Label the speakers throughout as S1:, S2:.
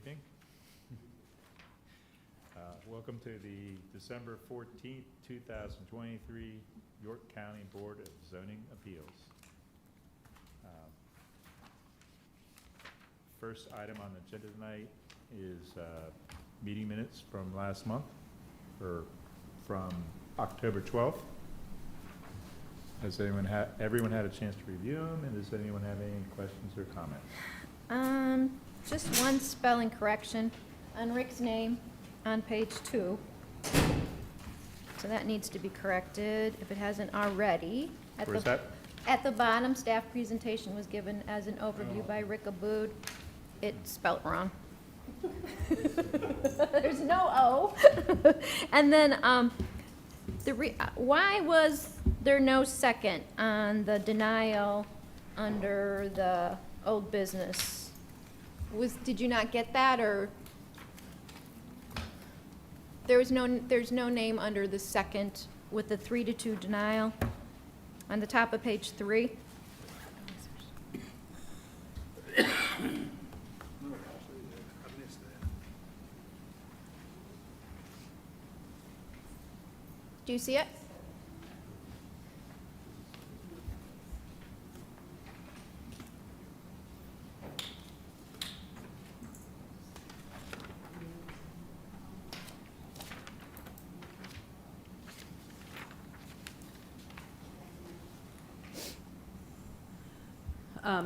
S1: evening. Welcome to the December 14th, 2023 York County Board of Zoning Appeals. First item on the agenda tonight is meeting minutes from last month, or from October 12th. Has everyone had a chance to review them, and does anyone have any questions or comments?
S2: Just one spelling correction on Rick's name on page 2. So that needs to be corrected if it hasn't already.
S1: Where's that?
S2: At the bottom, staff presentation was given as an overview by Rick Aboud. It's spelt wrong. There's no O. And then, why was there no second on the denial under the old business? Did you not get that, or there's no name under the second with the 3-2 denial on the top of page 3? Do you see it?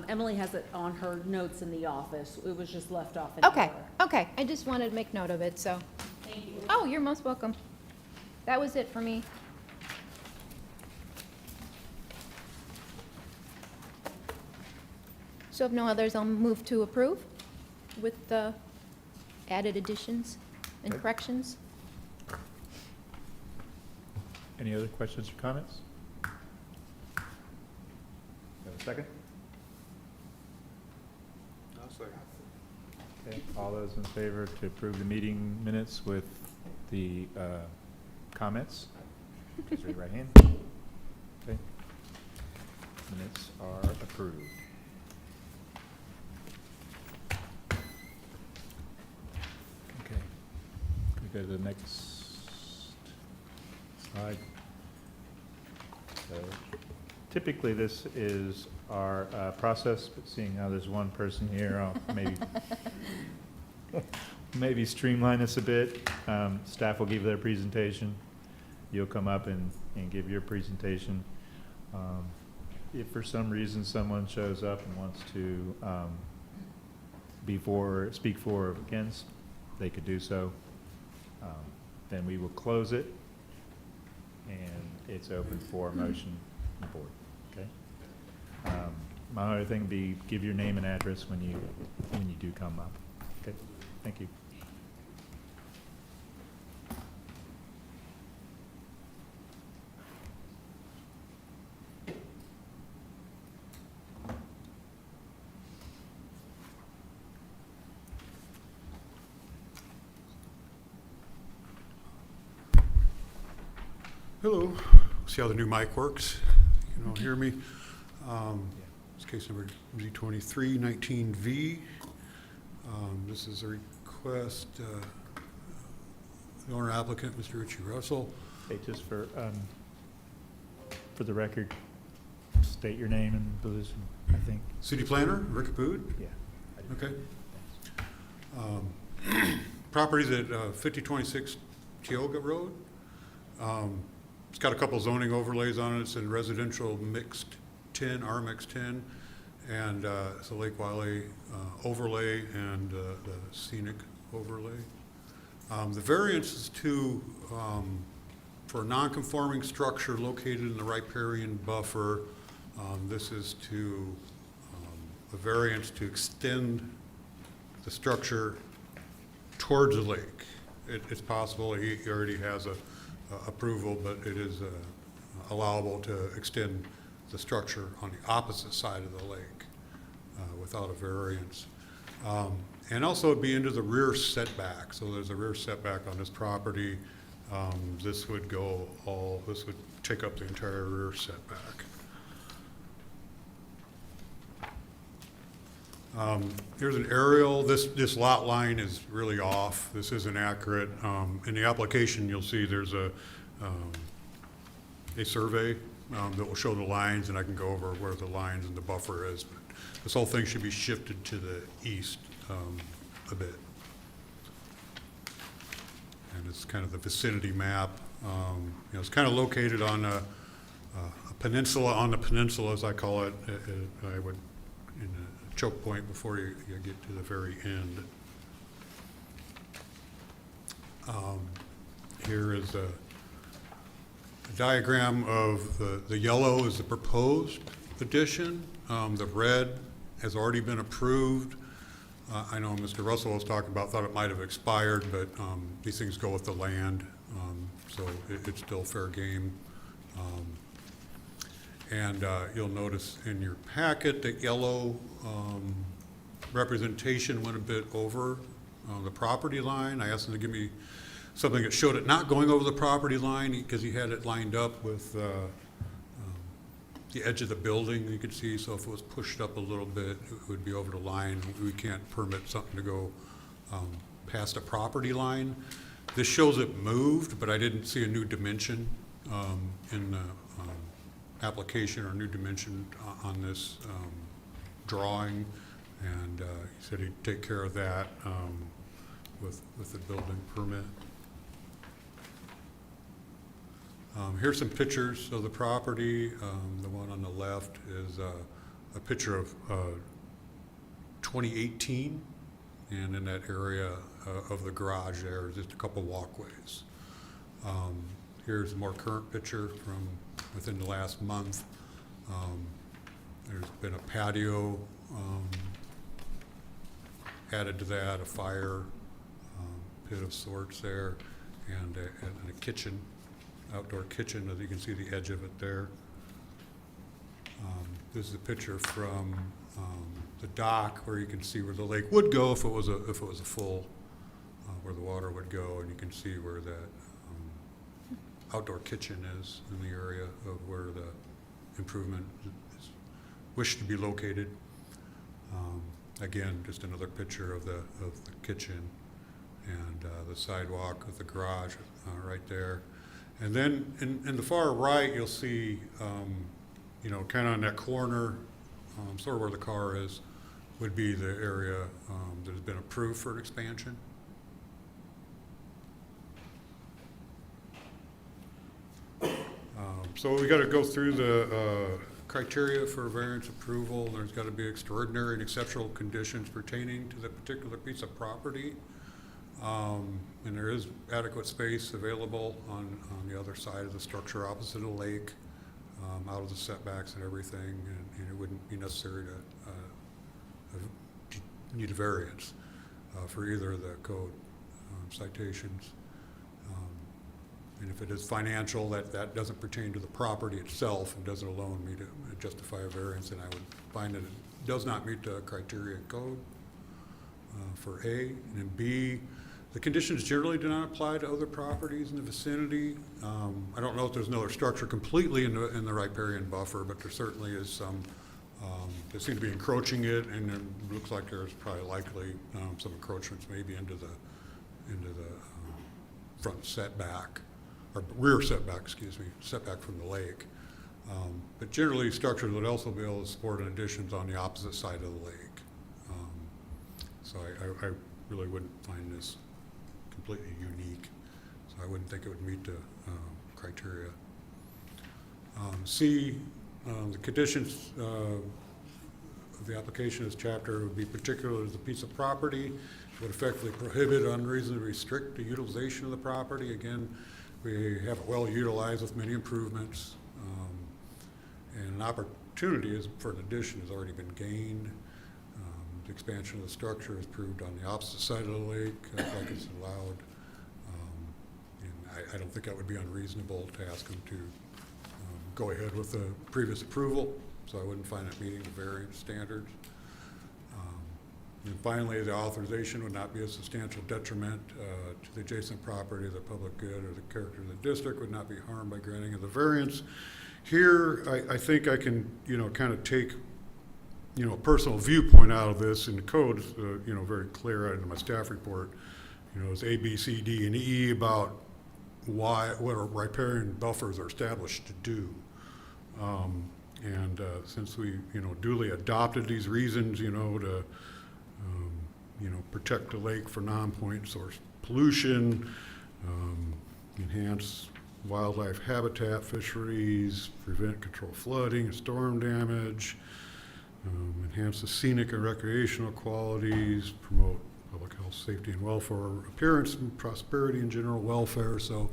S3: Emily has it on her notes in the office. It was just left off in
S2: Okay,
S3: error.
S2: okay. I just wanted to make note of it, so.
S3: Thank you.
S2: Oh, you're most welcome. That was it for me. So if no others, I'll move to approve with the added additions and
S1: Okay.
S2: corrections.
S1: Any other questions or comments? Have a second?
S4: I'll second.
S1: Okay, all those in favor to approve the meeting minutes with the comments, please raise your right hand. Okay. Minutes are approved. Okay, can we go to the next slide? So typically, this is our process, but seeing how there's one person here, I'll maybe streamline this a bit. Staff will give their presentation. You'll come up and give your presentation. If for some reason someone shows up and wants to speak for or against, they could do so. Then we will close it, and it's open for a motion on the board. Okay. My other thing would be give your name and address when you do come up. Okay. Thank you.
S4: Hello. See how the new mic works? You can all hear me. It's case number Z2319V. This is a request, the owner applicant, Mr. Richie Russell.
S1: Hey, just for the record, state your name and position, I think.
S4: City planner, Rick Aboud.
S1: Yeah.
S4: Okay. Properties at 5026 Tioga Road. It's got a couple zoning overlays on it. It's in residential mixed 10, R-mixed 10, and it's a Lake Wylie overlay and the scenic overlay. The variance is for a non-conforming structure located in the riparian buffer. This is a variance to extend the structure towards the lake. It's possible he already has approval, but it is allowable to extend the structure on the opposite side of the lake without a variance. And also it'd be into the rear setback. So there's a rear setback on this property. This would take up the entire rear setback. Here's an aerial. This lot line is really off. This isn't accurate. In the application, you'll see there's a survey that will show the lines, and I can go over where the lines and the buffer is. But this whole thing should be shifted to the east a bit. And it's kind of the vicinity map. It's kind of located on a peninsula, on the peninsula, as I call it. I would, in a choke point before you get to the very end. Here is a diagram of the yellow is the proposed addition. The red has already been approved. I know Mr. Russell was talking about, thought it might have expired, but these things go with the land, so it's still fair game. And you'll notice in your packet that yellow representation went a bit over the property line. I asked him to give me something that showed it not going over the property line because he had it lined up with the edge of the building, you could see. So if it was pushed up a little bit, it would be over the line. We can't permit something to go past a property line. This shows it moved, but I didn't see a new dimension in the application or new dimension on this drawing. And he said he'd take care of that with the building permit. Here's some pictures of the property. The one on the left is a picture of 2018, and in that area of the garage there is just a couple walkways. Here's a more current picture from within the last month. There's been a patio added to that, a fire pit of sorts there, and a kitchen. Outdoor kitchen, as you can see the edge of it there. This is a picture from the dock where you can see where the lake would go if it was a full, where the water would go, and you can see where that outdoor kitchen is in the area of where the improvement is wished to be located. Again, just another picture of the kitchen and the sidewalk with the garage right there. And then in the far right, you'll see, kind of on that corner, sort of where the car is, would be the area that has been approved for an expansion. So we got to go through the criteria for variance approval. There's got to be extraordinary and exceptional conditions pertaining to the particular piece of property. And there is adequate space available on the other side of the structure opposite the lake, out of the setbacks and everything, and it wouldn't be necessary to need a variance for either of the code citations. And if it is financial, that doesn't pertain to the property itself and doesn't alone meet justify a variance, and I would find that it does not meet the criteria code for A. And then B, the conditions generally do not apply to other properties in the vicinity. I don't know if there's another structure completely in the riparian buffer, but there certainly is some that seem to be encroaching it, and it looks like there's probably likely some encroachments maybe into the front setback, or rear setback, setback from the lake. But generally, structures would also be able to support additions on the opposite side of the lake. So I really wouldn't find this completely unique, so I wouldn't think it would meet the criteria. C, the conditions of the application of this chapter would be particular to the piece of property, would effectively prohibit, unreasonably restrict the utilization of the property. Again, we have it well utilized with many improvements, and an opportunity for an addition has already been gained. The expansion of the structure is proved on the opposite side of the lake, like it's allowed. And I don't think that would be unreasonable to ask them to go ahead with the previous approval, so I wouldn't find it meeting the variance standards. And finally, the authorization would not be a substantial detriment to the adjacent property, the public good, or the character of the district would not be harmed by granting of the variance. Here, I think I can, kind of take you know, a personal viewpoint out of this, and the code is, you know, very clear in my staff report. You know, it's A, B, C, D, and E about what riparian buffers are established to do. Since we, you know, duly adopted these reasons, you know, to, you know, protect the lake for non-point source pollution, enhance wildlife habitat, fisheries, prevent control flooding and storm damage, enhance the scenic and recreational qualities, promote public health, safety, and welfare, appearance and prosperity and general welfare. So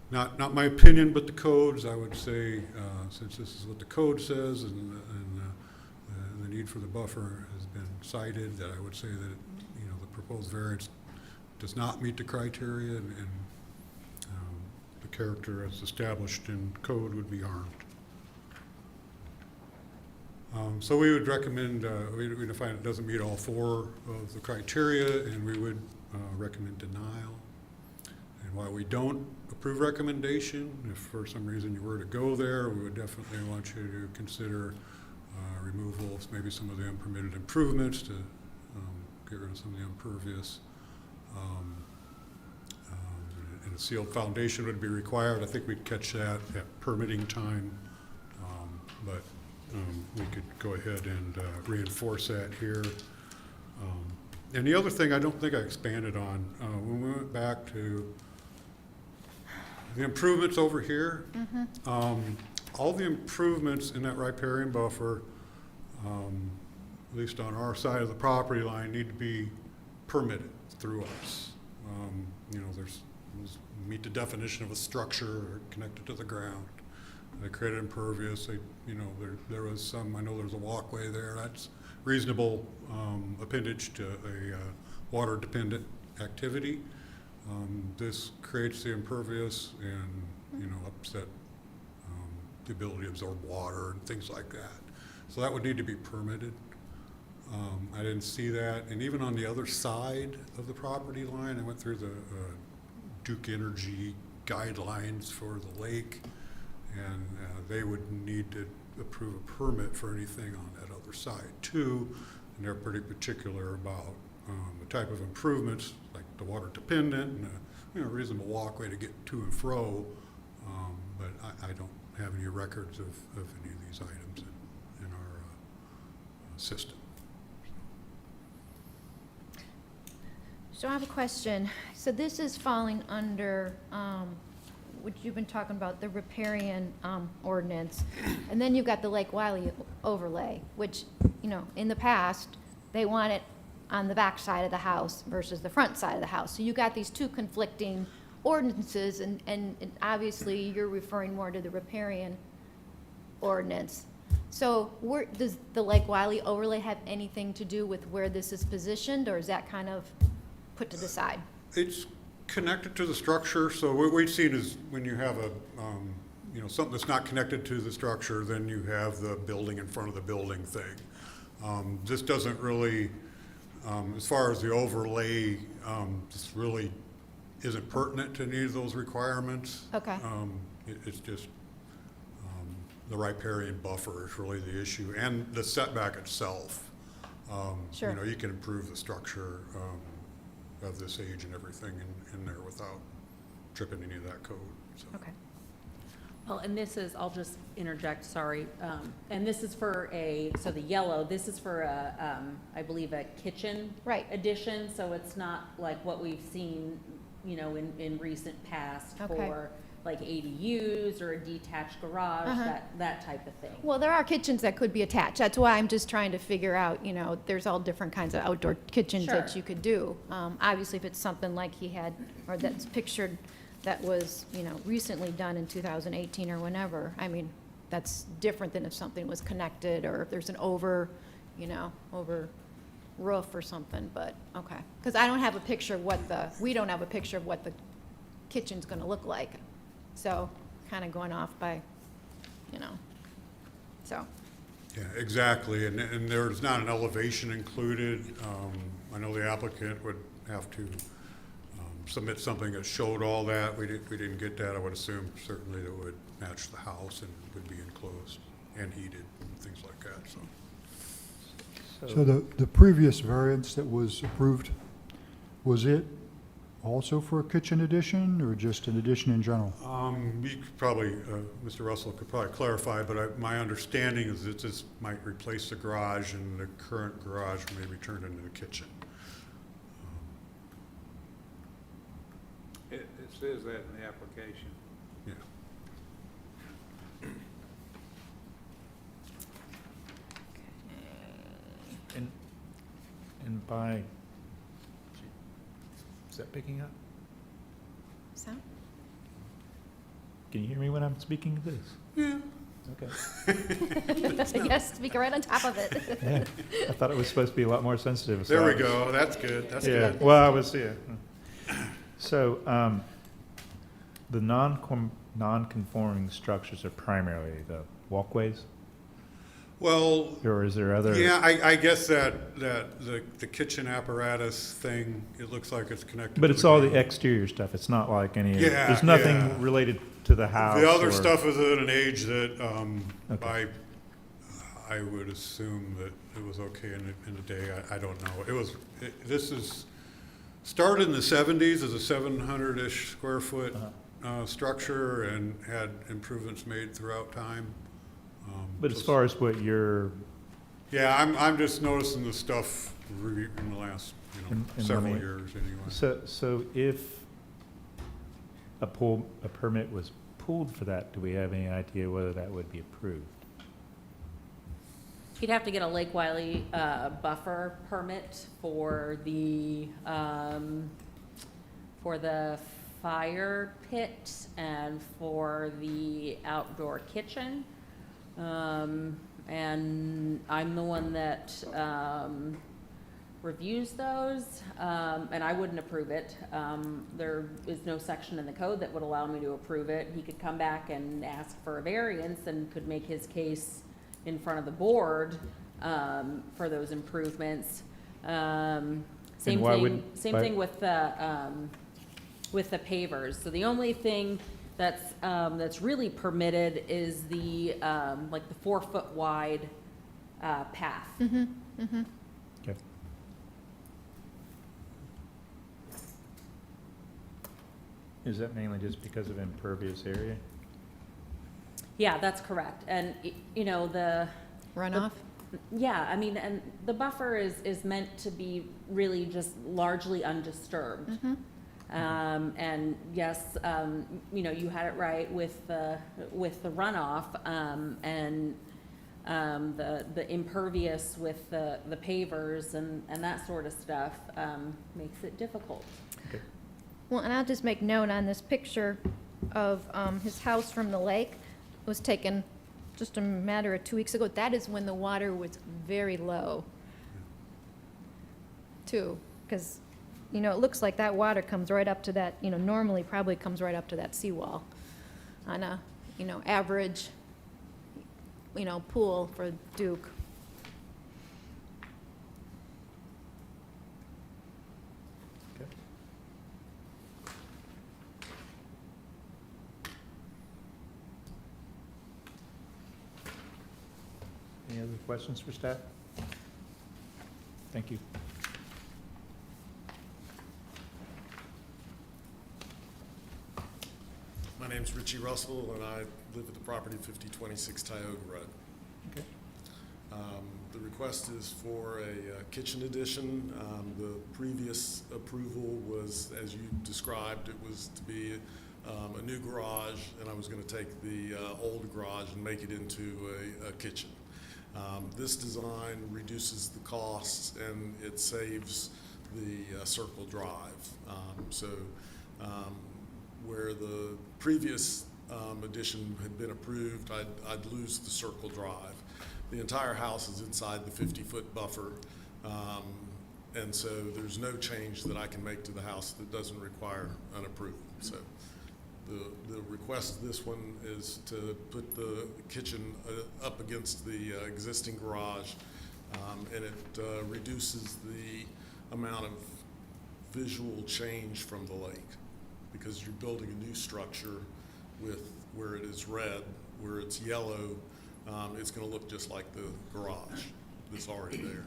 S4: not my opinion, but the codes, I would say, since this is what the code says and the need for the buffer has been cited, that I would say that, you know, the proposed variance does not meet the criteria, and the character as established in code would be harmed. So we would recommend, we define it doesn't meet all four of the criteria, and we would recommend denial. And while we don't approve recommendation, if for some reason you were to go there, we would definitely want you to consider removal of maybe some of the unpermitted improvements to get rid of some of the impervious. And a sealed foundation would be required. I think we'd catch that at permitting time, but we could go ahead and reinforce that here. And the other thing I don't think I expanded on, when we went back to the improvements over here, all the improvements in that riparian buffer, at least on our side of the property line, need to be permitted through us. You know, those meet the definition of a structure or connected to the ground. They created impervious. They, you know, there was some, I know there's a walkway there. That's reasonable appendage to a water-dependent activity. This creates the impervious and, you know, upset the ability to absorb water and things like that. So that would need to be permitted. I didn't see that. And even on the other side of the property line, I went through the Duke Energy guidelines for the lake, and they would need to approve a permit for anything on that other side too. And they're pretty particular about the type of improvements, like the water dependent and a, you know, reasonable walkway to get to and fro. But I don't have any records of any of these items in our system.
S2: So I have a question. So this is falling under, what you've been talking about, the riparian ordinance. And then you've got the Lake Wiley overlay, which, you know, in the past, they want it on the back side of the house versus the front side of the house. So you got these two conflicting ordinances, and obviously you're referring more to the riparian ordinance. So does the Lake Wiley overlay have anything to do with where this is positioned, or is that kind of put to the side?
S4: It's connected to the structure, so what we've seen is when you have a, you know, something that's not connected to the structure, then you have the building in front of the building thing. This doesn't really, as far as the overlay, this really isn't pertinent to any of those requirements.
S2: Okay.
S4: It's just the riparian buffer is really the issue, and the setback itself.
S2: Sure.
S4: You know, you can improve the structure of this age and everything in there without tripping any of that code. So.
S2: Okay.
S3: Well, and this is, I'll just interject, sorry. And this is for so the yellow, this is for I believe a kitchen
S2: Right.
S3: addition, so it's not like what we've seen, you know, in recent past
S2: Okay.
S3: for like ADUs or a detached garage,
S2: Uh-huh.
S3: that type of thing.
S2: Well, there are kitchens that could be attached. That's why I'm just trying to figure out, you know, there's all different kinds of outdoor kitchens that
S3: Sure.
S2: you could do. Obviously, if it's something like he had, or that's pictured, that was, you know, recently done in 2018 or whenever, I mean, that's different than if something was connected, or if there's an over roof or something, but, okay. Because I don't have a picture of we don't have a picture of what the kitchen's gonna look like. So, kind of going off by, you know, so.
S4: Yeah, exactly, and there's not an elevation included. I know the applicant would have to submit something that showed all that. We didn't get that. I would assume certainly that would match the house and would be enclosed and heated and things like that, so.
S5: So the previous variance that was approved, was it also for a kitchen addition or just an addition in general?
S4: You could probably, Mr. Russell could probably clarify, but my understanding is that this might replace the garage and the current garage may be turned into the kitchen.
S6: It says that in the application.
S4: Yeah.
S1: And by, is that picking up?
S2: So,
S1: Can you hear me when I'm speaking of this?
S4: Yeah.
S1: Okay.
S2: yes, speak right on top of it.
S1: Yeah, I thought it was supposed to be a lot more sensitive. so
S4: There
S1: I
S4: we
S1: was-
S4: go. That's good. That's
S1: Yeah,
S4: good.
S1: well, I was, yeah. So, the non-conforming structures are primarily the walkways,
S4: Well,
S1: or is there other?
S4: yeah, I guess that the kitchen apparatus thing, it looks like it's connected.
S1: But
S4: to
S1: it's all the
S4: ground.
S1: exterior stuff, it's not like any,
S4: Yeah,
S1: there's nothing
S4: yeah.
S1: related to the house.
S4: The other
S1: or-
S4: stuff is at an age that,
S1: Okay.
S4: I would assume that it was okay in the day. I don't know. This is, started in the 70s as a 700-ish square foot structure and had improvements made throughout time.
S1: But as far as what you're,
S4: Yeah, I'm just noticing the stuff in the last,
S1: And let
S4: several
S1: me-
S4: years anyway.
S1: so if a permit was pulled for that, do we have any idea whether that would be approved?
S3: You'd have to get a Lake Wiley buffer permit for the fire pit and for the outdoor kitchen. And I'm the one that reviews those, and I wouldn't approve it. There is no section in the code that would allow me to approve it. He could come back and ask for a variance and could make his case in front of the board for those improvements. Same
S1: why
S3: thing,
S1: wouldn't-
S3: same
S1: why-
S3: thing with the pavers. So the only thing that's really permitted is the, like the 4-foot wide path.
S1: Okay. Is that mainly just because of impervious area?
S3: Yeah, that's correct. And, the,
S2: Runoff?
S3: yeah, I mean, and the buffer is meant to be really just largely undisturbed. And yes, you had it right with the runoff, and the impervious with the pavers and that sort of stuff, makes it difficult.
S1: Okay.
S2: Well, and I'll just make note on this picture of his house from the lake. It was taken just a matter of 2 weeks ago. That is when the water was very low, too, because, it looks like that water comes right up to that, normally probably comes right up to that seawall on a, average, pool for Duke.
S1: Okay. Any other questions for staff? Thank you.
S7: My name's Richie Russell, and I live at the property 5026 Tioga Road.
S1: Okay.
S7: The request is for a kitchen addition. The previous approval was, as you described, it was to be a new garage, and I was going to take the old garage and make it into a kitchen. This design reduces the costs, and it saves the circle drive. Where the previous addition had been approved, I'd lose the circle drive. The entire house is inside the 50-foot buffer, and so there's no change that I can make to the house that doesn't require an approval. So the request of this one is to put the kitchen up against the existing garage, and it reduces the amount of visual change from the lake, because you're building a new structure with where it is red, where it's yellow, it's going to look just like the garage that's already there.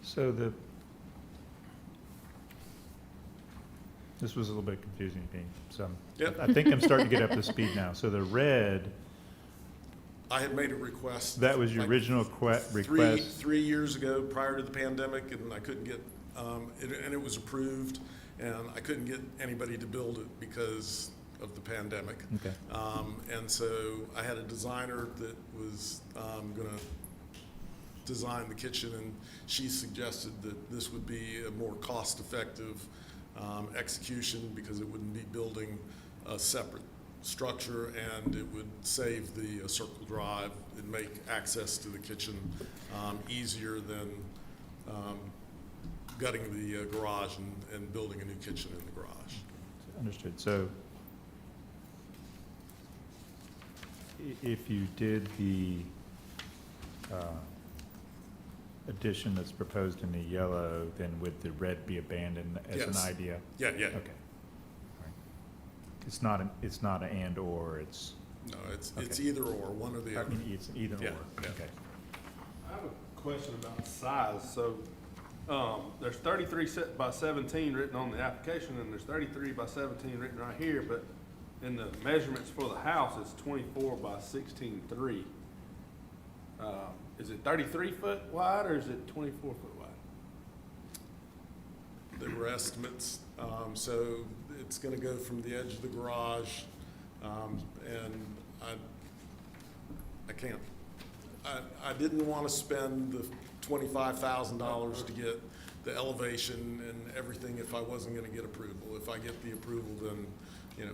S1: So this was a little bit confusing to me, so
S7: Yep.
S1: I think I'm starting to get up to speed now. So the red,
S7: I had made a request.
S1: that was your
S7: like,
S1: original request?
S7: 3 years ago, prior to the pandemic, and I couldn't get, and it was approved, and I couldn't get anybody to build it because of the pandemic.
S1: Okay.
S7: And so I had a designer that was gonna design the kitchen, and she suggested that this would be a more cost-effective execution because it wouldn't be building a separate structure, and it would save the circle drive and make access to the kitchen easier than gutting the garage and building a new kitchen in the garage.
S1: Understood. So if you did the addition that's proposed in the yellow, then would the red be abandoned as an
S7: Yes.
S1: idea?
S7: Yeah, yeah.
S1: Okay. All right. It's not an and/or, it's,
S7: No, it's
S1: Okay.
S7: either or, one or the
S1: I
S7: other.
S1: mean, it's either
S7: Yeah,
S1: or,
S7: yeah.
S1: okay.
S8: I have a question about size. So, there's 33 by 17 written on the application, and there's 33 by 17 written right here, but in the measurements for the house, it's 24 by 16.3. Is it 33 foot wide, or is it 24 foot wide?
S7: There were estimates, so it's gonna go from the edge of the garage, and I can't, I didn't wanna spend the $25,000 to get the elevation and everything if I wasn't gonna get approval. If I get the approval, then,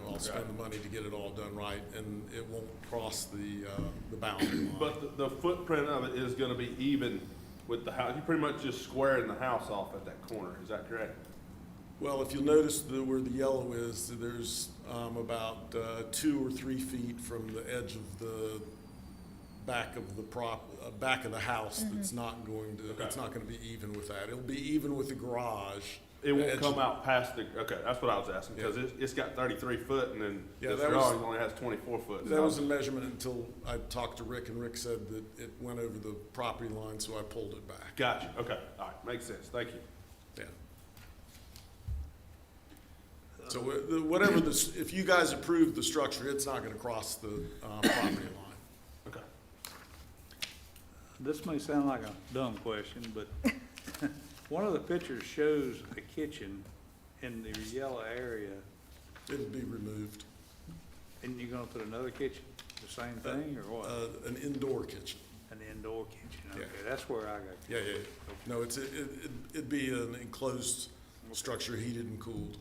S7: I'll spend the money to get it all done right, and it won't cross the boundary line.
S8: But the footprint of it is gonna be even with the house. You're pretty much just squaring the house off at that corner. Is that correct?
S7: Well, if you'll notice where the yellow is, there's about 2 or 3 feet from the edge of the back of the back of the house that's not going to, it's not gonna be even with that. It'll be even with the garage.
S8: It won't
S7: edge
S8: come
S7: of-
S8: out past the, okay, that's what I was asking, because
S7: Yeah.
S8: it's got 33 foot, and then
S7: Yeah,
S8: this
S7: that was-
S8: drawing only has 24 foot.
S7: That was a measurement until I talked to Rick, and Rick said that it went over the property line, so I pulled it back.
S8: Gotcha, okay, all right, makes sense, thank you.
S7: Yeah. So whatever this, if you guys approve the structure, it's not gonna cross the property line.
S8: Okay.
S6: This may sound like a dumb question, but one of the pictures shows a kitchen in the yellow area,
S7: It'll be removed.
S6: and you're gonna put another kitchen, the same thing, or what?
S7: An indoor kitchen.
S6: An indoor kitchen,
S7: Yeah.
S6: okay, that's where I got.
S7: Yeah, yeah, yeah. No, it'd be an enclosed structure, heated and cooled.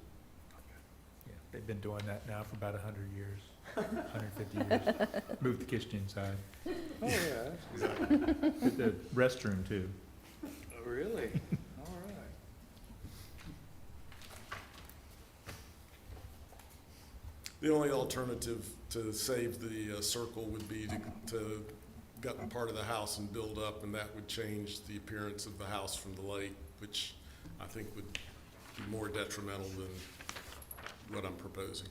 S9: Yeah, they've been doing that now for about 100 years, 150 years. Move the kitchen inside.
S6: Oh, yeah, that's good.
S1: The restroom too.
S6: Oh, really? All right.
S7: The only alternative to save the circle would be to gut part of the house and build up, and that would change the appearance of the house from the lake, which I think would be more detrimental than what I'm proposing.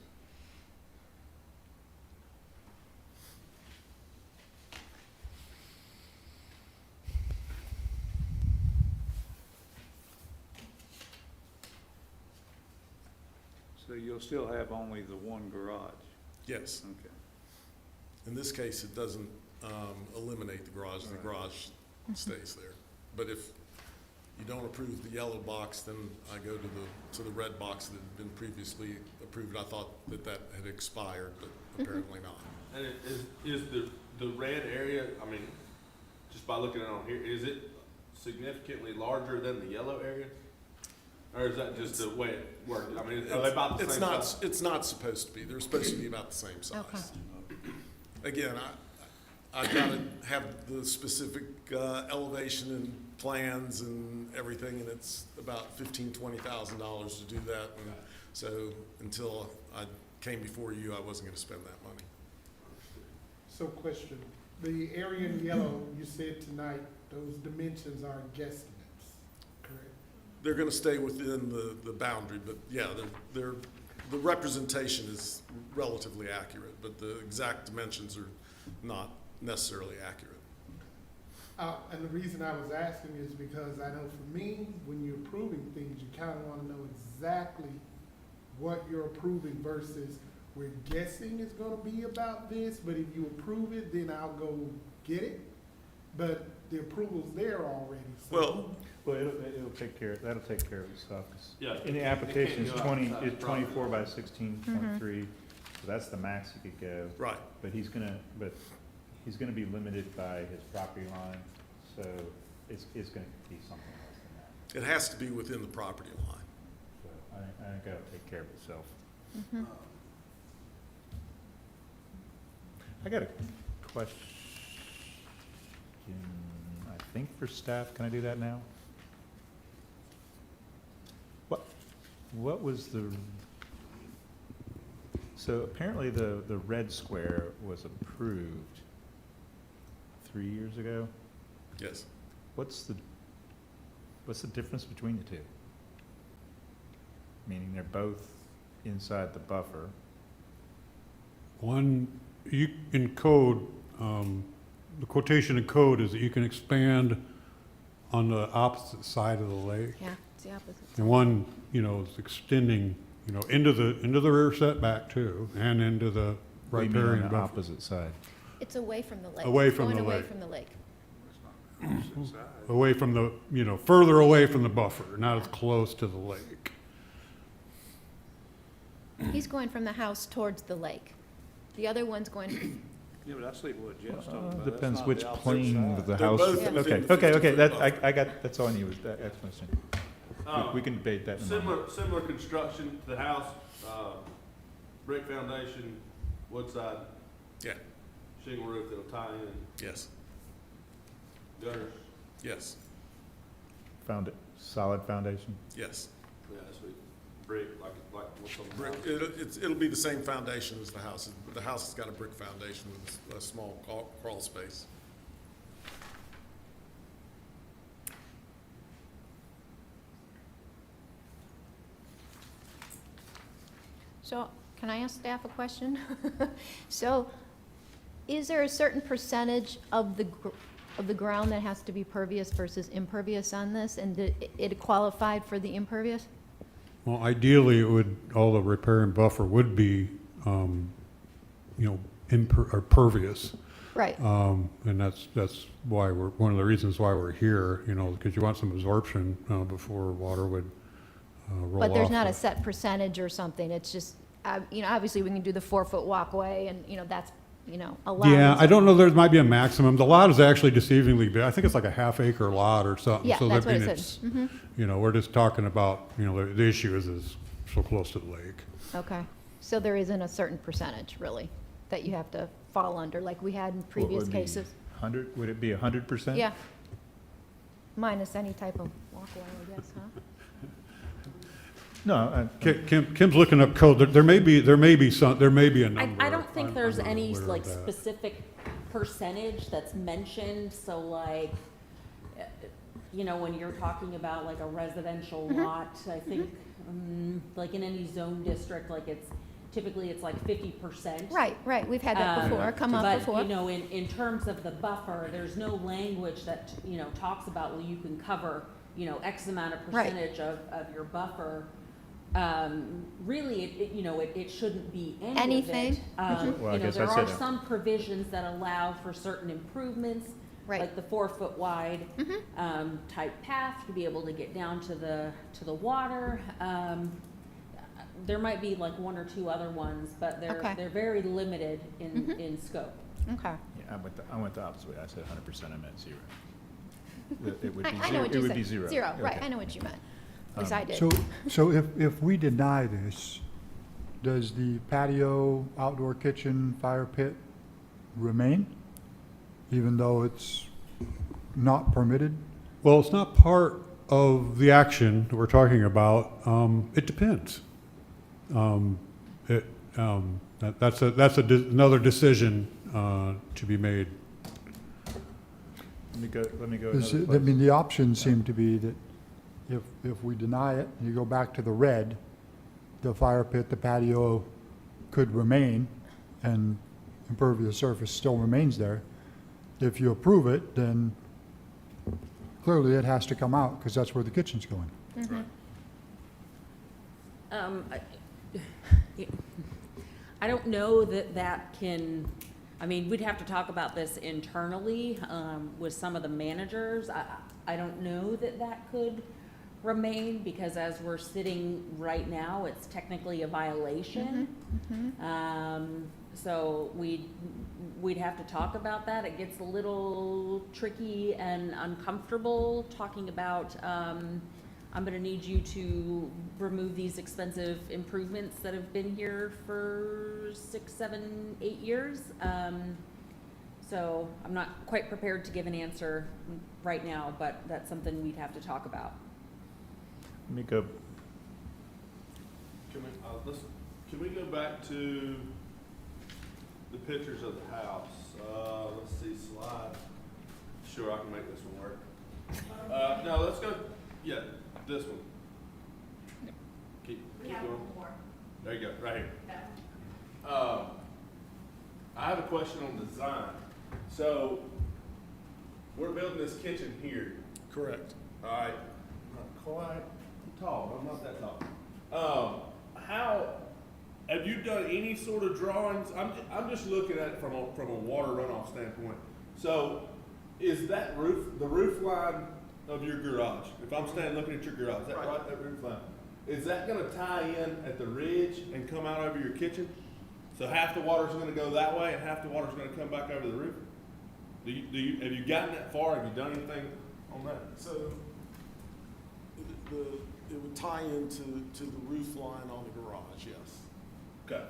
S6: So you'll still have only the one garage?
S7: Yes,
S6: Okay.
S7: in this case, it doesn't eliminate the garage stays there. But if you don't approve the yellow box, then I go to the red box that had been previously approved. I thought that had expired, but apparently not.
S8: And is the red area, I mean, just by looking at it on here, is it significantly larger than the yellow area? Or is that just the way it worked? I mean, are they about the
S7: It's
S8: same
S7: not,
S8: size?
S7: it's not supposed to be. They're supposed to be about the same size. Again, I've got to have the specific elevation and plans and everything, and it's about $15,000-$20,000 to do that. And so until I came before you, I wasn't going to spend that money.
S10: So question, the area in yellow, you said tonight, those dimensions are guesstimates, correct?
S7: They're going to stay within the boundary, but yeah, the representation is relatively accurate, but the exact dimensions are not necessarily accurate.
S10: And the reason I was asking is because I know for me, when you're approving things, you kind of want to know exactly what you're approving versus we're guessing it's going to be about this, but if you approve it, then I'll go get it. But the approval's there already, so.
S1: Well, it'll take care, that'll take care of itself. 'Cause
S8: Yeah,
S1: in the
S8: it
S1: application,
S8: can't
S1: it's
S8: go
S1: 20,
S8: outside
S1: it's
S8: the property
S1: 24 by
S8: line.
S1: 16.3, so that's the max he could go.
S7: Right.
S1: But he's gonna be limited by his property line, so it's gonna be something less than that.
S7: It has to be within the property line.
S1: So I think that'll take care of itself. I got a question, I think for staff. Can I do that now? What was the, so apparently the red square was approved 3 years ago.
S7: Yes.
S1: What's the difference between the two? Meaning they're both inside the buffer.
S4: One, in code, the quotation in code is that you can expand on the opposite side of the lake.
S2: Yeah, it's the opposite.
S4: And one, is extending, into the rear setback too, and into the
S1: What do you mean on
S4: riparian
S1: the
S4: buffer.
S1: opposite side?
S2: It's away from the lake.
S4: Away
S2: It's
S4: from
S2: going
S4: the
S2: away
S4: lake.
S2: from the lake.
S4: Away from the, further away from the buffer, not as close to the lake.
S2: He's going from the house towards the lake. The other one's going,
S6: Yeah, but I see what Jeff's talking about. That's
S1: Depends
S6: not
S1: which
S6: the opposite
S1: plane
S6: side.
S1: of the
S7: They're
S1: house.
S7: both
S2: Yeah.
S7: within
S1: Okay,
S7: the
S1: okay,
S7: 50-foot
S1: that,
S7: buffer.
S1: I got, that's all I need was that explanation. We can debate that in a moment.
S8: Similar construction, the house, brick foundation, wood side,
S7: Yeah,
S8: shingle roof that'll tie in,
S7: yes,
S8: gutters,
S7: yes,
S1: Found it, solid foundation.
S7: yes.
S8: yeah, sweet, brick, like what's on the
S7: Brick,
S8: house.
S7: it'll be the same foundation as the house. The house has got a brick foundation with a small crawl space.
S2: so can I ask staff a question? So is there a certain percentage of the ground that has to be pervious versus impervious on this? And it qualified for the impervious?
S4: Well, ideally, all the riparian buffer would be, pervious.
S2: Right,
S4: And that's why one of the reasons why we're here, because you want some absorption, before water would, roll off.
S2: but there's not a
S4: the-
S2: set percentage or something, it's just, obviously we can do the 4-foot walkway and, that's, allowed.
S4: Yeah, I don't know, there might be a maximum. The lot is actually deceivingly big. I think it's like a half-acre lot or something.
S2: Yeah,
S4: So
S2: that's
S4: that
S2: what it
S4: means
S2: says.
S4: it's, we're just talking about, the issue is so close to the lake.
S2: Okay, so there isn't a certain percentage, really, that you have to fall under, like we had in
S1: What
S2: previous
S1: would be
S2: cases?
S1: 100, would it be 100%?
S2: Yeah. Minus any type of walkway, I guess, huh?
S1: No,
S4: Kim's looking up code. There may be a number.
S3: I don't think
S4: I'm
S3: there's
S4: not
S3: any
S4: aware of
S3: like
S4: that.
S3: specific percentage that's mentioned, so like, when you're talking about like a residential lot, I think, like in any zone district, like typically it's like 50%.
S2: Right, we've had that before, come up before.
S3: But, in terms of the buffer, there's no language that, talks about, well, you can cover, X amount of
S2: Right.
S3: percentage of your buffer. Really, it shouldn't be any of it.
S2: Anything?
S1: Well, I guess
S3: There
S1: I
S3: are
S1: said-
S3: some provisions that allow for certain improvements,
S2: Right.
S3: like the 4-foot wide, type path to be able to get down to the water. There might be like one or two other ones, but
S2: Okay.
S3: they're very limited in scope.
S2: Okay.
S1: yeah, I went the opposite way. I said 100%, I meant 0. It would be
S2: I know
S1: zero,
S2: what
S1: it
S2: you
S1: would
S2: said.
S1: be 0.
S2: Zero, right,
S1: Okay.
S2: I know what you meant. At least I did.
S5: So if we deny this, does the patio, outdoor kitchen, fire pit remain? Even though it's not permitted?
S4: Well, it's not part of the action that we're talking about. It depends. That's another decision to be made.
S1: Let me go
S5: Is
S1: another
S5: it- I mean,
S1: place.
S5: the options seem to be that if we deny it, you go back to the red, the fire pit, the patio could remain, and impervious surface still remains there. If you approve it, then clearly it has to come out, because that's where the kitchen's going.
S3: I I don't know that that can, I mean, we'd have to talk about this internally, with some of the managers. I don't know that that could remain, because as we're sitting right now, it's technically a violation. So we'd have to talk about that. It gets a little tricky and uncomfortable talking about, I'm gonna need you to remove these expensive improvements that have been here for 6, 7, 8 years. So I'm not quite prepared to give an answer right now, but that's something we'd have to talk about.
S1: Let me go,
S8: Can we go back to the pictures of the house? Let's see, slide. Sure, I can make this one work. No, let's go, yeah, this one. Keep going. There you go, right here. I have a question on design. So, we're building this kitchen here.
S7: Correct.
S8: All right, not quite tall, but I'm not that tall. How, have you done any sort of drawings? I'm just looking at it from a water runoff standpoint. So, is that the roof line of your garage? If I'm standing looking at your garage, is that right, that roof line? Is that gonna tie in at the ridge and come out over your kitchen? So half the water's gonna go that way and half the water's gonna come back over the roof? Have you gotten that far? Have you done anything on that?
S7: So it would tie into the roof line on the garage, yes.
S8: Okay.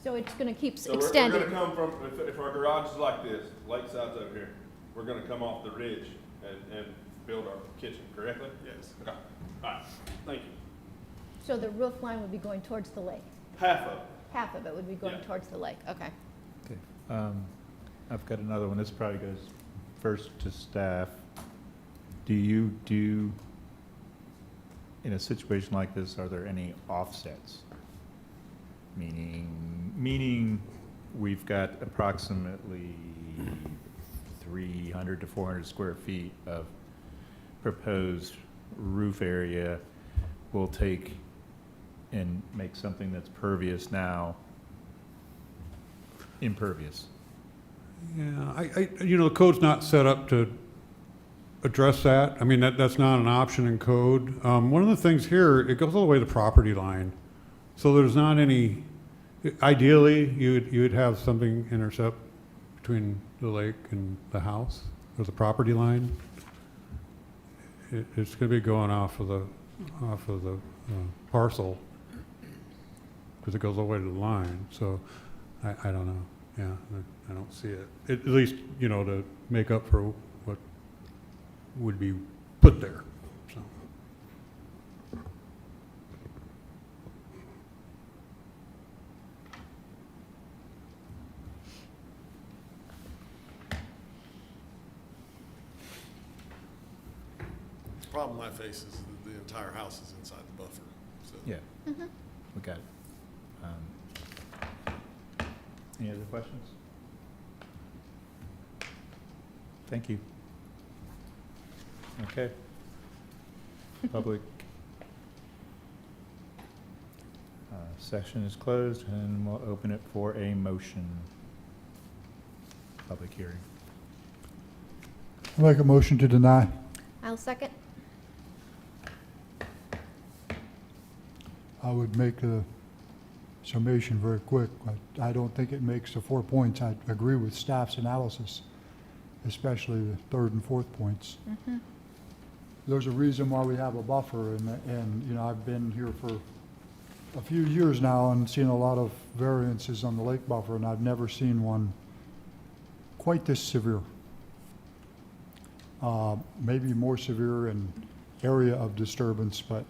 S2: So it's gonna keep
S8: So we're
S2: extending.
S8: gonna come from, if our garage is like this, Lakeside's over here, we're gonna come off the ridge and build our kitchen, correctly?
S7: Yes.
S8: Okay, alright, thank you.
S2: So the roof line would be going towards the lake.
S8: Half of it.
S2: Half of it would be going
S8: Yeah.
S2: towards the lake, okay.
S1: okay. I've got another one. This probably goes first to staff. Do you do, in a situation like this, are there any offsets? Meaning we've got approximately 300 to 400 square feet of proposed roof area. We'll take and make something that's pervious now impervious.
S4: Yeah, the code's not set up to address that. I mean, that's not an option in code. One of the things here, it goes all the way to the property line. So there's not any, ideally, you would have something intercept between the lake and the house, or the property line. It's gonna be going off of the parcel, because it goes all the way to the line. So I don't know. Yeah, I don't see it. At least, to make up for what would be put there, so.
S7: The problem I face is that the entire house is inside the buffer, so.
S1: Yeah, we got it. Any other questions? Thank you. Okay. Public session is closed, and we'll open it for a motion. Public hearing.
S5: I make a motion to deny.
S2: I'll second.
S5: I would make a summation very quick. I don't think it makes the 4 points. I agree with staff's analysis, especially the third and fourth points. There's a reason why we have a buffer, and I've been here for a few years now and seen a lot of variances on the lake buffer, and I've never seen one quite this severe. Maybe more severe in area of disturbance, but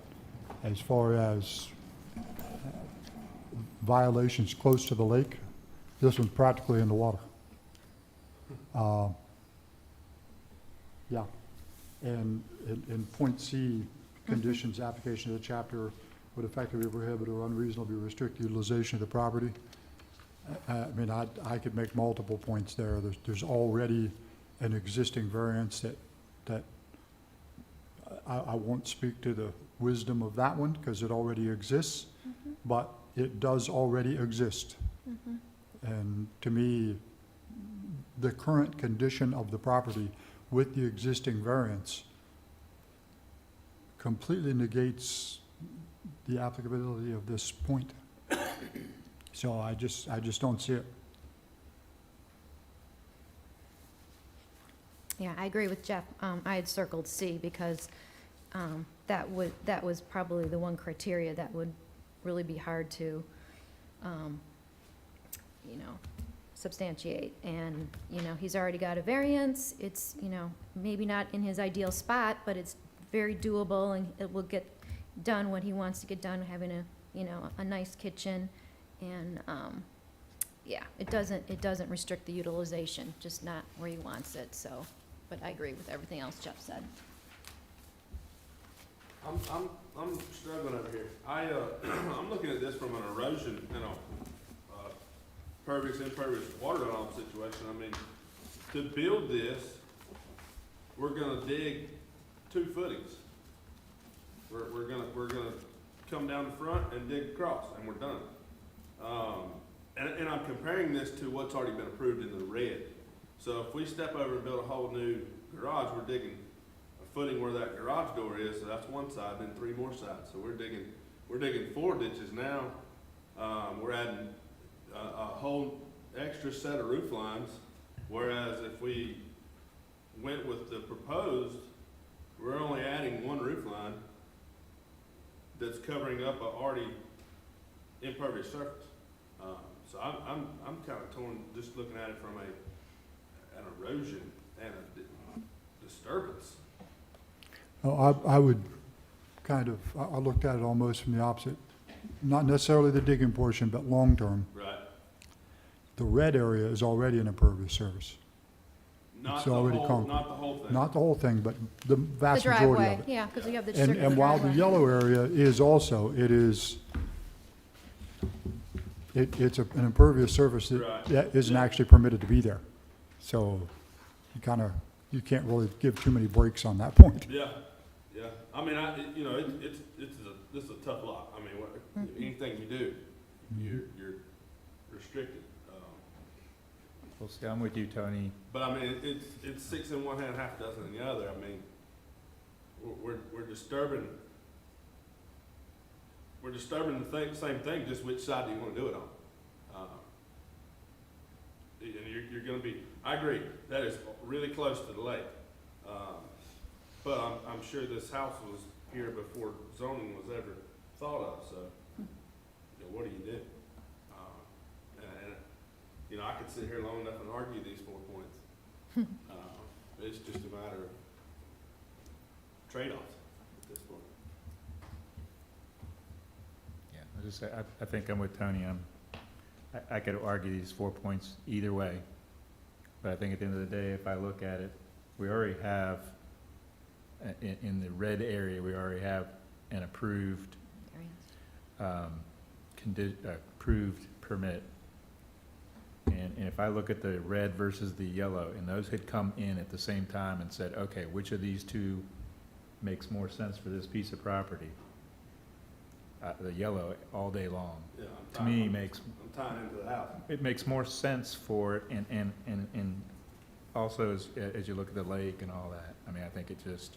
S5: as far as violations close to the lake, this one's practically in the water. Yeah, and in point C, conditions, application of the chapter would effectively prohibit or unreasonably restrict utilization of the property. I mean, I could make multiple points there. There's already an existing variance that I won't speak to the wisdom of that one, because it already exists, but it does already exist. And to me, the current condition of the property with the existing variance completely negates the applicability of this point. So I just don't see it.
S2: Yeah, I agree with Jeff. I had circled C because that was probably the one criteria that would really be hard to, substantiate. And, he's already got a variance. It's, maybe not in his ideal spot, but it's very doable and it will get done what he wants to get done, having a nice kitchen. And, yeah, it doesn't restrict the utilization, just not where he wants it, so. But I agree with everything else Jeff said.
S8: I'm struggling over here. I'm looking at this from an erosion, pervious, impervious water runoff situation. I mean, to build this, we're gonna dig 2 footings. We're gonna come down the front and dig across, and we're done. And I'm comparing this to what's already been approved in the red. So if we step over and build a whole new garage, we're digging a footing where that garage door is, so that's one side, then 3 more sides. So we're digging 4 ditches now. We're adding a whole extra set of roof lines, whereas if we went with the proposed, we're only adding 1 roof line that's covering up a already impervious surface. So I'm kind of torn just looking at it from an erosion and a disturbance.
S5: I would I looked at it almost from the opposite. Not necessarily the digging portion, but long-term.
S8: Right.
S5: The red area is already an impervious surface.
S8: Not
S5: It's
S8: the
S5: already
S8: whole,
S5: concrete.
S8: not the whole thing.
S5: Not the whole thing, but the
S2: The
S5: vast majority
S2: driveway,
S5: of it.
S2: yeah, because you have the
S5: And,
S2: circular
S5: and while the
S2: driveway.
S5: yellow area is also, it's an impervious surface
S8: Right.
S5: that isn't
S8: Yeah.
S5: actually permitted to be there. So you can't really give too many breaks on that point.
S8: Yeah, yeah. I mean, this is a tough lot. I mean, anything you do, you're restricted.
S1: We'll see, I'm with you, Tony.
S8: But I mean, it's 6 in one hand, half dozen in the other. I mean, we're disturbing the same thing, just which side do you want to do it on? And you're gonna be, I agree, that is really close to the lake. But I'm sure this house was here before zoning was ever thought of, so, what do you do? And I could sit here long enough and argue these 4 points. It's just a matter of trade-offs at this point.
S1: Yeah, I think I'm with Tony. I could argue these 4 points either way. But I think at the end of the day, if I look at it, we already have, in the red area, we already have an approved, approved permit. And if I look at the red versus the yellow, and those had come in at the same time and said, okay, which of these two makes more sense for this piece of property? The yellow all day long.
S8: Yeah,
S1: To me,
S8: I'm tying into the house.
S1: it makes more sense for it, and also as you look at the lake and all that. I mean, I think it just,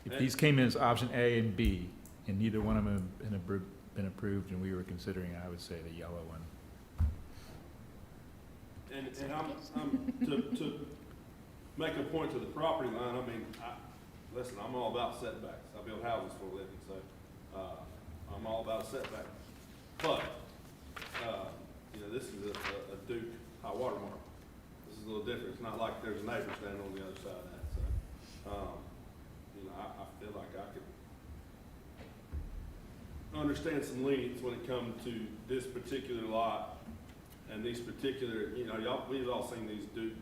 S1: if these came in as option A and B, and neither one of them had been approved and we were considering, I would say the yellow one.
S8: And to make a point to the property line, I mean, listen, I'm all about setbacks. I build houses for a living, so, I'm all about setbacks. But, this is a Duke high water mark. This is a little different. It's not like there's a neighbor standing on the other side of that, so, I feel like I could understand some lenience when it comes to this particular lot and these particular, we've all seen these Duke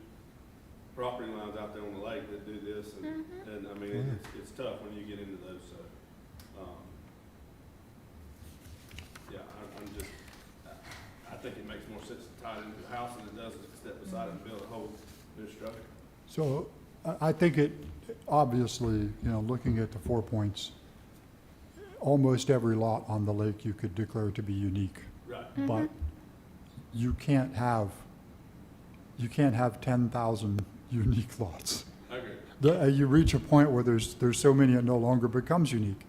S8: property lines out there on the lake that do this, and I mean, it's tough when you get into those, so, I think it makes more sense to tie it into the house than it does to step beside it and build a whole new structure.
S5: So I think obviously, looking at the 4 points, almost every lot on the lake you could declare to be unique.
S8: Right.
S5: But you can't have 10,000 unique lots.
S8: I agree.
S5: You reach a point where there's so many it no longer becomes unique.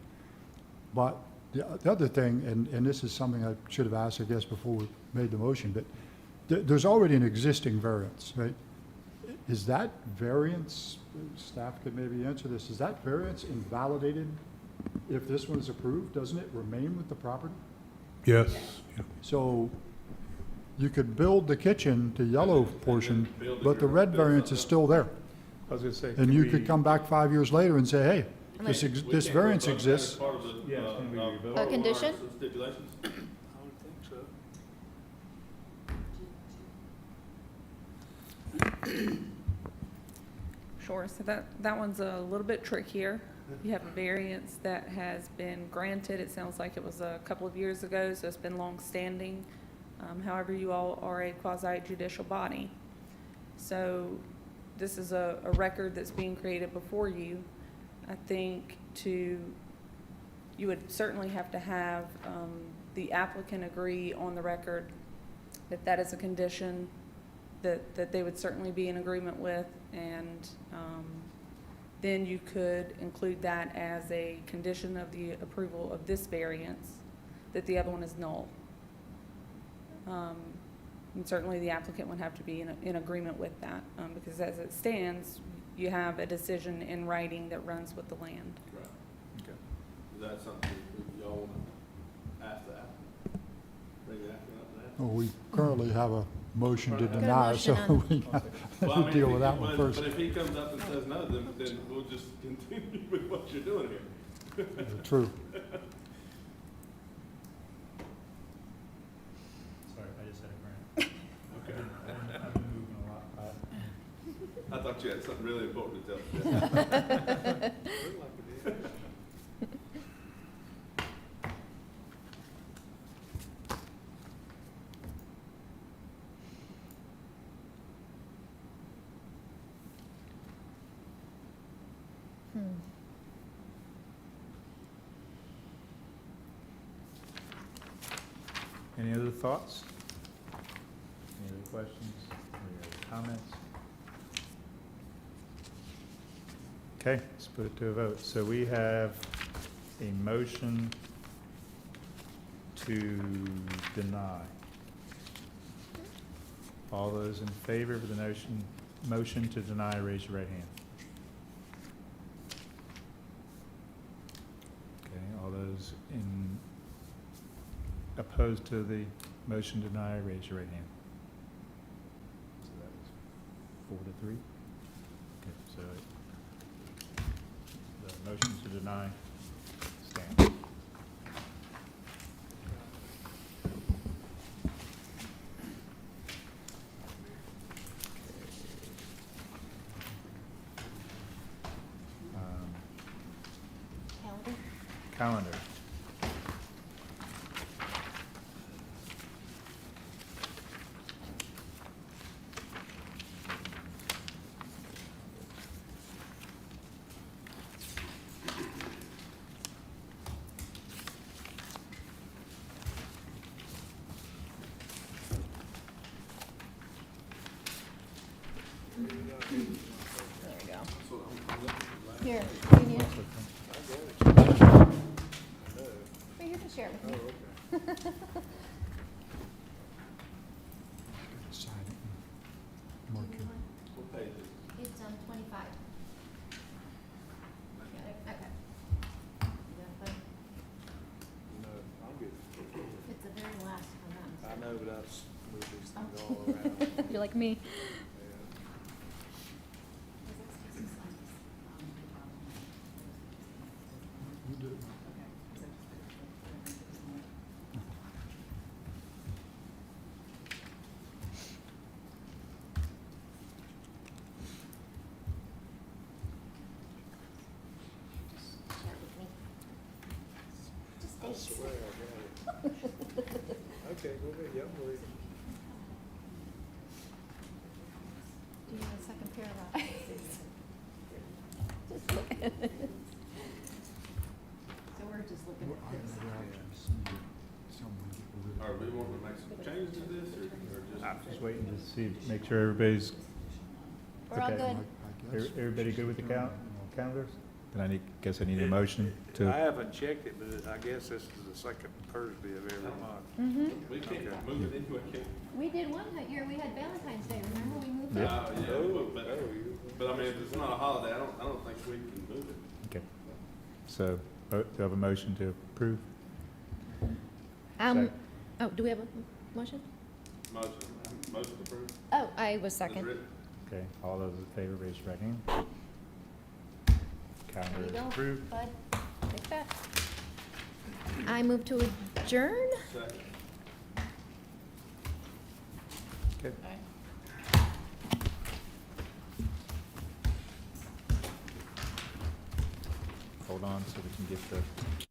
S5: But the other thing, and this is something I should have asked, I guess, before we made the motion, but there's already an existing variance, right? Is that variance, staff could maybe answer this, is that variance invalidated if this one is approved? Doesn't it remain with the property?
S4: Yes.
S5: So you could build the kitchen, the yellow portion, but the red variance is still there.
S1: I was gonna say.
S5: And you
S1: we-
S5: could come back 5 years later and say, hey, this variance exists.
S1: Yeah, can we revote?
S2: A condition?
S8: Stipulations?
S6: I would think so.
S11: Sure, so that one's a little bit trickier. You have a variance that has been granted, it sounds like it was a couple of years ago, so it's been long-standing. However, you all are a quasi-judicial body. So this is a record that's being created before you. I think you would certainly have to have the applicant agree on the record that that is a condition that they would certainly be in agreement with, and then you could include that as a condition of the approval of this variance, that the other one is null. And certainly the applicant would have to be in agreement with that, because as it stands, you have a decision in writing that runs with the land.
S8: Right.
S1: Okay.
S8: Is that something that y'all want to ask the applicant? Bring the applicant up and ask?
S5: Well, we currently have a motion to
S8: Got a
S5: deny, so
S2: motion
S5: we
S8: Well, I
S5: gotta
S8: mean,
S5: deal
S8: if
S5: with
S8: he-
S5: that one first.
S8: But if he comes up and says no, then we'll just continue with what you're doing here.
S5: True.
S1: Sorry, I just had a grant.
S8: Okay.
S1: I've been moving a lot.
S8: I thought you had something really important to tell.
S1: Any other thoughts? Any other questions? Any other comments? Okay, let's put it to a vote. So we have a motion to deny. All those in favor of the motion to deny, raise your right hand. Okay, all those opposed to the motion to deny, raise your right hand. So that was 4-3. Okay, so the motion to deny stands. Calendar.
S2: There you go. Here, you need it? Here, you can share it with me.
S5: Sign it and mark it.
S8: What page is it?
S2: It's 25. Got it? Okay. You got it, bud?
S6: No, I'm good.
S2: It's the very last one.
S6: I know, but I've moved these things all around.
S2: You're like me.
S5: You do.
S2: Share it with me. Just
S6: I
S2: stay.
S6: swear I got it. Okay, go ahead, yeah, I'm ready.
S2: Do you want a second pair of eyes? just looking at it. So we're just looking
S5: Well,
S2: at this.
S5: I'd rather actually see someone get rid of
S8: Are we wanting to make some changes to this, or
S1: I'm
S8: just?
S1: just waiting to see, make sure everybody's,
S2: We're all
S1: Okay.
S2: good.
S5: I guess.
S1: everybody good with the calendars? Then guess I need a motion
S6: I
S1: to,
S6: haven't checked it, but I guess this is the second Thursday of every month.
S2: Mm-hmm.
S8: We can't
S6: Okay.
S8: move it into a can.
S2: We did one year, we had Valentine's Day, remember? We moved it.
S1: Yeah.
S8: But I mean, if it's not a holiday, I don't think we can move it.
S1: okay. So, do I have a motion to approve?
S2: Um, oh, do we have a motion?
S8: Motion approved.
S2: Oh, I was
S8: As
S2: second.
S8: written.
S1: Okay, all those in favor, raise your right hand.
S2: There
S1: Calendar
S2: you
S1: is
S2: go,
S1: approved.
S2: bud. Take that. I move to adjourn.
S8: Second.
S1: Okay. Hold on so we can get the